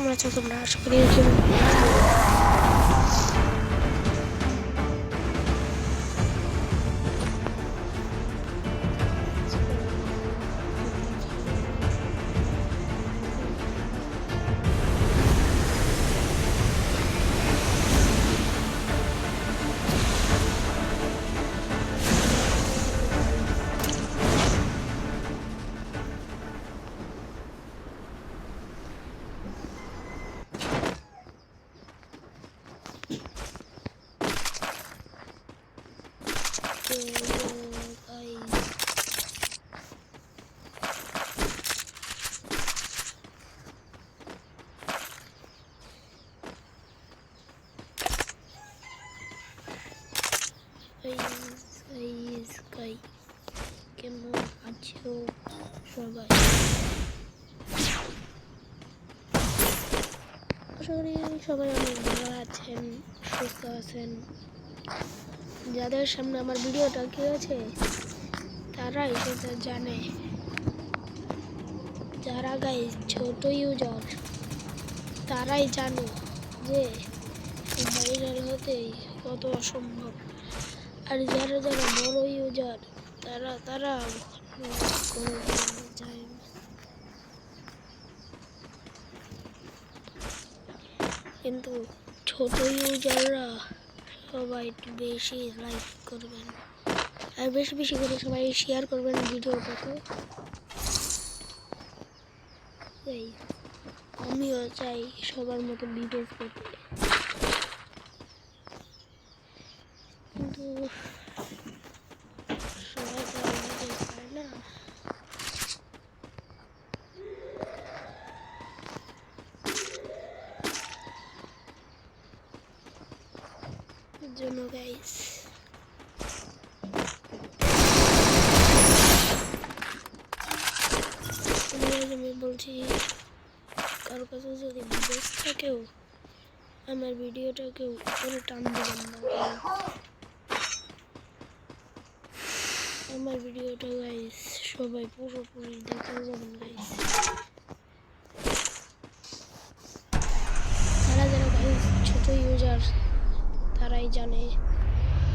কেমন আছো তোমরা? আশা করি কেমন আছো সবাই? আশা করি সবাই অনেক ভালো আছেন, সুস্থ আছেন। যাদের সামনে আমার ভিডিওটা কি আছে তারাই সেটা জানে। যারা গাইস ছোট ইউজার তারাই জানে যে ভাইরাল হতে কত অসম্ভব। আর যারা যারা বড় ইউজার তারা যায় না। কিন্তু ছোট ইউজাররা সবাই একটু বেশি লাইক করবেন আর বেশি বেশি করে সবাই শেয়ার করবেন ভিডিওটাকে। আমিও চাই সবার মতো ভিডিও করতে, কিন্তু সবাই তো ভিডিও করে না। এর জন্য গাইস আমি বলছি, কারো কাছে যদি ভিডিও থাকেও আমার ভিডিওটাকেও উপরে টান দেবেন না। আমার ভিডিওটা গাইস সবাই পুরোপুরি দেখে যাবেন গাইস। যারা যারা গাইস ছোট ইউজার তারাই জানে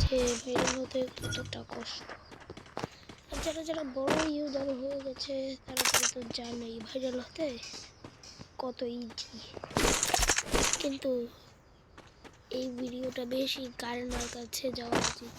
যে ভাইরাল হতে কতটা কষ্ট। আর যারা যারা বড় ইউজার হয়ে গেছে তারা তো জানেই ভাইরাল হতে কত ইজি। কিন্তু এই ভিডিওটা বেশি কারণের কাছে যাওয়া উচিত।